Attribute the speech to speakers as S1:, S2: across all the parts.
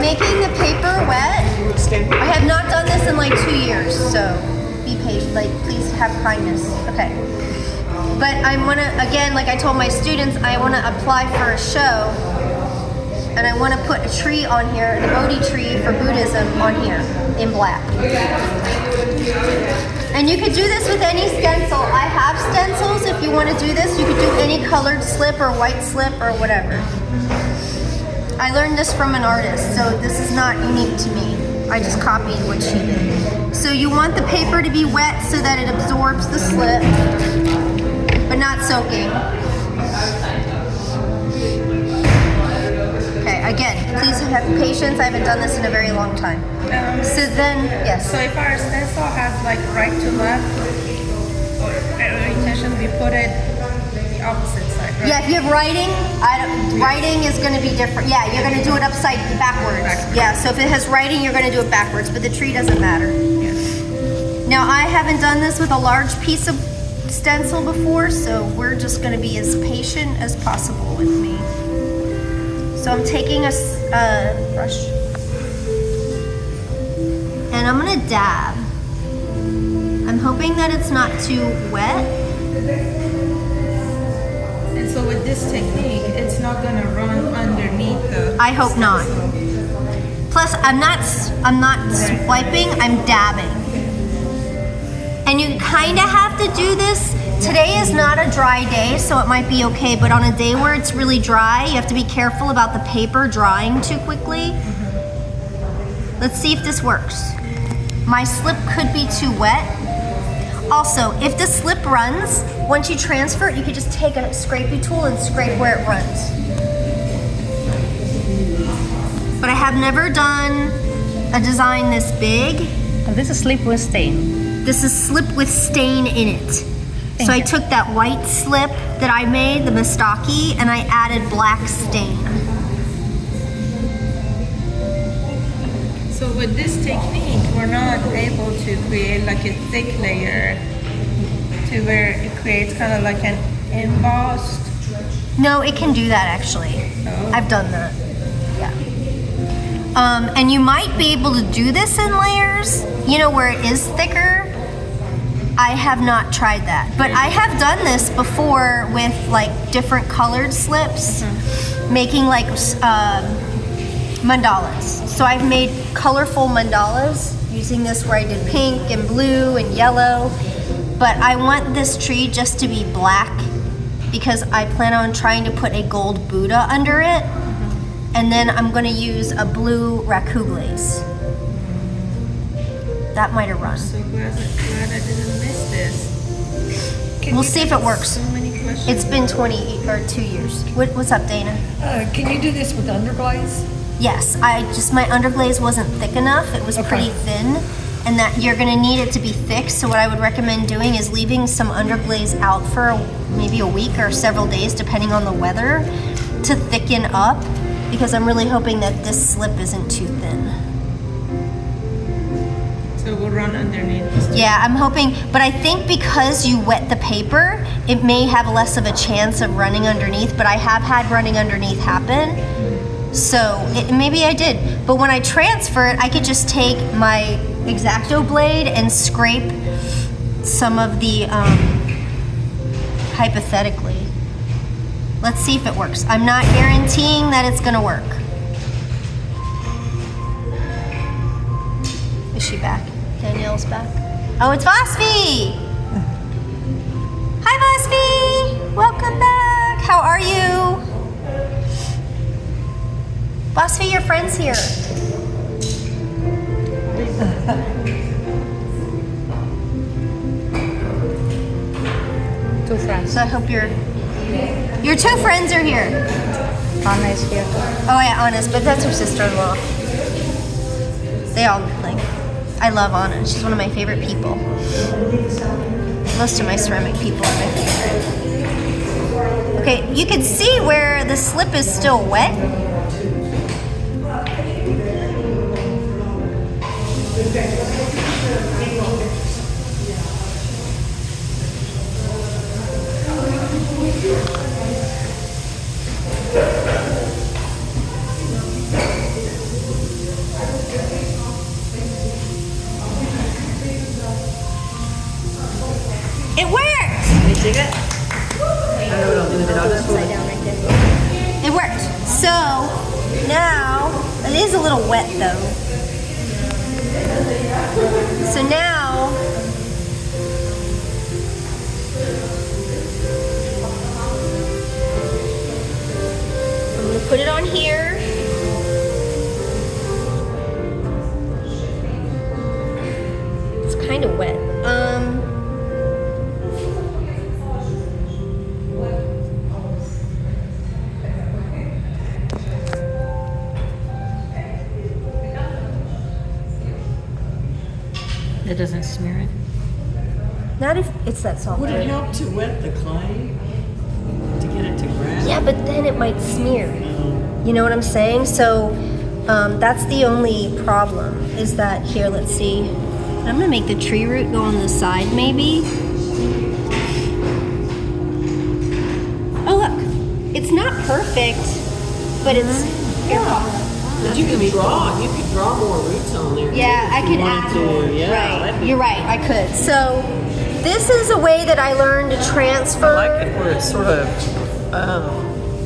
S1: making the paper wet. I have not done this in like 2 years, so be patient. Like, please have kindness. Okay. But I want to, again, like I told my students, I want to apply for a show, and I want to put a tree on here, the Bodhi tree for Buddhism on here in black. And you could do this with any stencil. I have stencils. If you want to do this, you could do any colored slip or white slip or whatever. I learned this from an artist, so this is not unique to me. I just copied what she did. So you want the paper to be wet so that it absorbs the slip, but not soaking. Okay, again, please have patience. I haven't done this in a very long time. So then, yes.
S2: So if our stencil has like right to left orientation, we put it the opposite side, right?
S1: Yeah, if you have writing, writing is going to be different. Yeah, you're going to do it backwards. Yeah, so if it has writing, you're going to do it backwards, but the tree doesn't matter.
S2: Yeah.
S1: Now, I haven't done this with a large piece of stencil before, so we're just going to be as patient as possible with me. So I'm taking a brush, and I'm going to dab. I'm hoping that it's not too wet.
S2: And so with this technique, it's not gonna run underneath the.
S1: I hope not. Plus, I'm not swiping, I'm dabbing. And you kind of have to do this. Today is not a dry day, so it might be okay, but on a day where it's really dry, you have to be careful about the paper drying too quickly. Let's see if this works. My slip could be too wet. Also, if the slip runs, once you transfer it, you could just take a scrapey tool and scrape where it runs. But I have never done a design this big.
S3: And this is slip with stain.
S1: This is slip with stain in it. So I took that white slip that I made, the mistake, and I added black stain.
S2: So with this technique, we're not able to create like a thick layer to where it creates kind of like an embossed.
S1: No, it can do that actually.
S2: Oh.
S1: I've done that. Yeah. And you might be able to do this in layers, you know, where it is thicker. I have not tried that, but I have done this before with like different colored slips, making like mandalas. So I've made colorful mandalas using this where I did pink and blue and yellow, but I want this tree just to be black because I plan on trying to put a gold Buddha under it, and then I'm going to use a blue raku glaze. That might have run.
S2: So glad I didn't miss this.
S1: We'll see if it works.
S2: So many questions.
S1: It's been 2 years. What's up, Dana?
S3: Can you do this with underglaze?
S1: Yes, my underglaze wasn't thick enough. It was pretty thin, and that you're gonna need it to be thick. So what I would recommend doing is leaving some underglaze out for maybe a week or several days, depending on the weather, to thicken up, because I'm really hoping that this slip isn't too thin.
S2: So we'll run underneath.
S1: Yeah, I'm hoping, but I think because you wet the paper, it may have less of a chance of running underneath, but I have had running underneath happen. So maybe I did, but when I transfer it, I could just take my X-Acto blade and scrape some of the, hypothetically. Let's see if it works. I'm not guaranteeing that it's gonna work. Is she back? Danielle's back. Oh, it's Vasvi! Hi, Vasvi! Welcome back. How are you? Vasvi, your friend's here.
S3: Two friends.
S1: So I hope your 2 friends are here.
S3: Anna is here.
S1: Oh yeah, Anna's, but that's her sister-in-law. They all I love Anna. She's one of my favorite people. Most of my ceramic people are my favorite. Okay, you can see where the slip is still wet. So now, it is a little wet though. So now, I'm gonna put it on here. It's kind of wet.
S3: It doesn't smear it.
S1: Not if it's that soft.
S4: Would it help to wet the clay to get it to grab?
S1: Yeah, but then it might smear. You know what I'm saying? So that's the only problem is that here, let's see. I'm gonna make the tree root go on the side maybe. Oh look, it's not perfect, but it's,
S4: But you can draw. You could draw more roots on there.
S1: yeah,
S4: too,
S1: I
S4: if
S1: could
S4: you wanted
S1: add
S4: to.
S1: more.
S4: Yeah,
S1: Right,
S4: that'd be-
S1: you're right, I could. So this is a way that I learned to transfer.
S4: I like it where it's sort of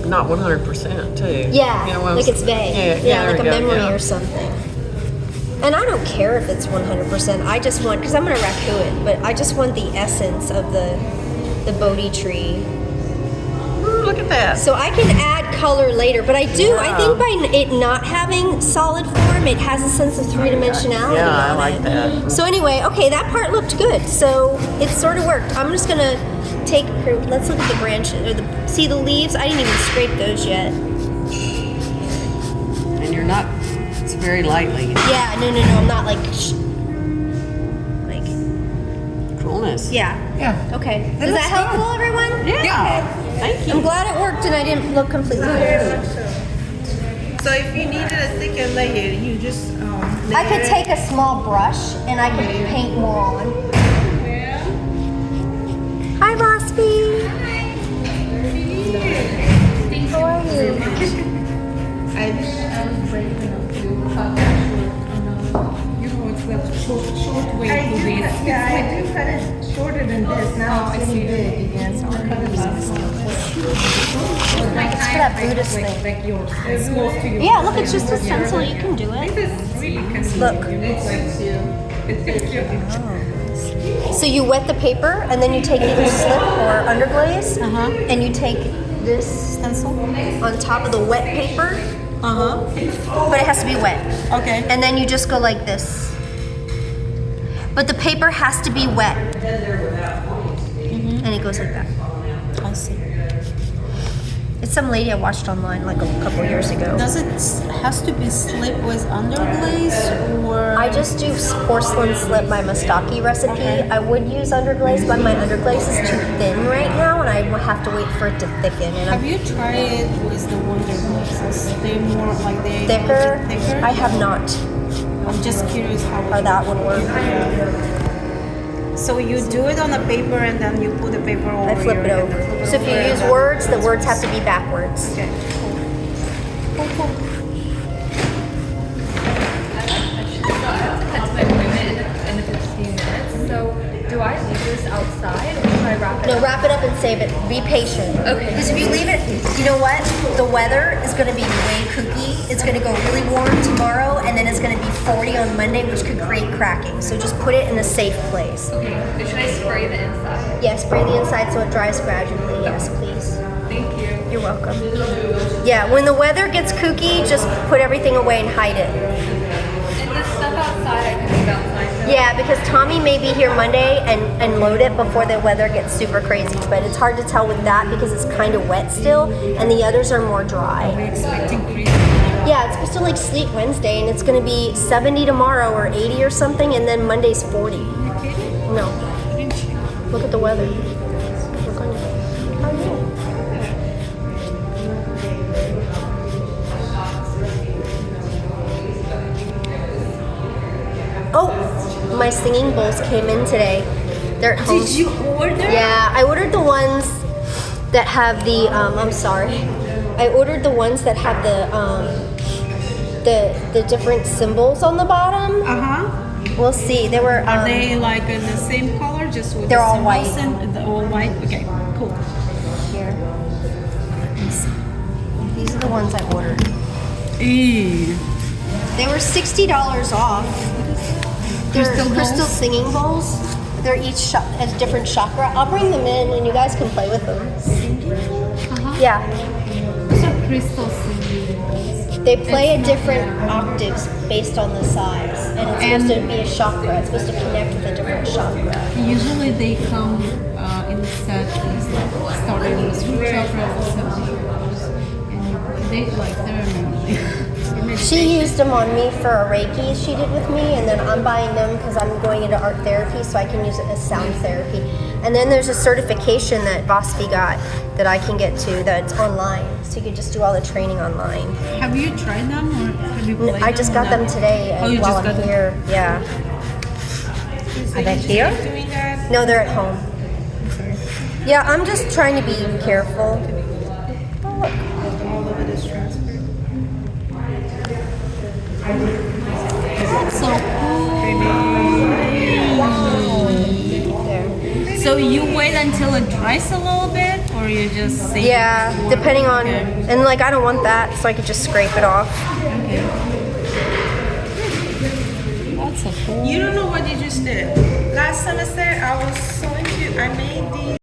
S4: not 100% too.
S1: Yeah,
S4: You know what I'm
S1: like it's
S4: saying?
S1: vague.
S4: Yeah,
S1: like a
S4: there we go,
S1: memory
S4: yeah.
S1: or something. And I don't care if it's 100%. I just want, because I'm gonna raku it, but I just want the essence of the Bodhi tree.
S4: Ooh, look at that.
S1: So I can add color later, but I do. I think by it not having solid form, it has a sense of three-dimensionality.
S4: Yeah, I
S1: on
S4: like
S1: it.
S4: that.
S1: So anyway, okay, that part looked good. So it sort of worked. I'm just gonna take. Here, let's look at the branches or see the leaves. I didn't even scrape those yet.
S4: And you're not. It's very lightly.
S1: Yeah, no, I'm not like.
S4: Coolness.
S1: Yeah.
S3: Yeah.
S1: Okay. Is that helpful, everyone?
S4: Yeah. Thank you.
S1: I'm glad it worked and I didn't look completely crazy.
S2: So if you needed a thicker layer, you just
S1: I could take a small brush and I could paint more on. Hi, Rosby. How are you?
S2: short way to this. Yeah, I do cut it shorter than this. Now it's getting big again, so I'll cut it
S1: It's for that Buddhist thing.
S2: like yours. It's close to yours.
S1: Yeah, look, it's just a stencil. You can do it. Look. So you wet the paper and then you take either slip or underglaze and you take this stencil on top of the wet paper, but it has to be wet.
S4: Okay.
S1: And then you just go like this. But the paper has to be wet. And it goes like that.
S3: I see.
S1: It's some lady I watched online like a couple years ago.
S3: Does it has to be slip with underglaze or?
S1: I just do porcelain slip my mastaki recipe. I would use underglaze, but my underglaze is too thin right now, and I will have to wait for it to thicken. And
S3: Have
S1: I'm
S3: you tried it with the wonder glazes? They're more like they
S1: thicker.
S3: thicker.
S1: I have not.
S3: I'm just curious how
S1: That would work.
S3: So you do it on the paper and then you put the paper over.
S1: I flip it over. So if you use words, the words have to be backwards.
S3: Okay.
S5: That's my appointment in 15 minutes. So do I leave this outside or should I wrap it
S1: No,
S5: up?
S1: wrap it up and save it. Be patient.
S5: Okay.
S1: Because if you leave it, you know what? The weather is going to be way kooky. It's going to go really warm tomorrow, and then it's going to be 40 on Monday, which could create cracking. So just put it in a safe place.
S5: Okay. Should I spray the inside?
S1: Yes, spray the inside so it dries gradually. Yes, please.
S5: Thank you.
S1: You're welcome. Yeah, when the weather gets kooky, just put everything away and hide it.
S5: And this stuff outside I can leave outside. So
S1: Yeah, because Tommy may be here Monday and load it before the weather gets super crazy. But it's hard to tell with that because it's kind of wet still, and the others are more dry.
S3: Expecting crazy.
S1: Yeah, it's supposed to like sleet Wednesday, and it's going to be 70 tomorrow or 80 or something, and then Monday's 40. No. Look at the weather. Look on it. How are you? Oh, my singing bowls came in today. They're at home.
S3: Did you order?
S1: Yeah, I ordered the ones that have the. I'm sorry. I ordered the ones that have the different symbols on the bottom. We'll see. They were.
S3: Are they like in the same color, just with
S1: They're
S3: the
S1: all
S3: symbols
S1: white.
S3: and all white? Okay, cool.
S1: Here.
S3: Let me see.
S1: These are the ones I ordered.
S3: Ew.
S1: They were $60 off. They're
S3: Crystal
S1: crystal
S3: bowls?
S1: singing bowls. They're each has different chakra. I'll bring them in and you guys can play with them. Yeah,
S3: It's a crystal singing.
S1: they play at different octaves based on the size, and it's supposed to be a chakra. It's supposed to connect with a different chakra.
S3: Usually they come in sets, like starting with root chakra or something. And they like they're amazing.
S1: She used them on me for a Reiki she did with me, and then I'm buying them because I'm going into art therapy, so I can use it as sound therapy. And then there's a certification that Bosby got that I can get to that's online, so you can just do all the training online.
S3: Have you tried them or have you played
S1: I just
S3: them?
S1: got them today
S3: Oh, you
S1: while
S3: just
S1: I'm
S3: got them.
S1: here. Yeah.
S2: Are
S1: they here?
S2: Doing that?
S1: No, they're at home. Yeah, I'm just trying to be careful.
S2: All of it is transferred.
S3: So
S1: There.
S3: So you wait until it dries a little bit, or you just see?
S1: Yeah, depending on, and like I don't want that, so I could just scrape it off.
S3: That's a cool.
S2: You don't know what you just did. Last semester, I was so into, I made these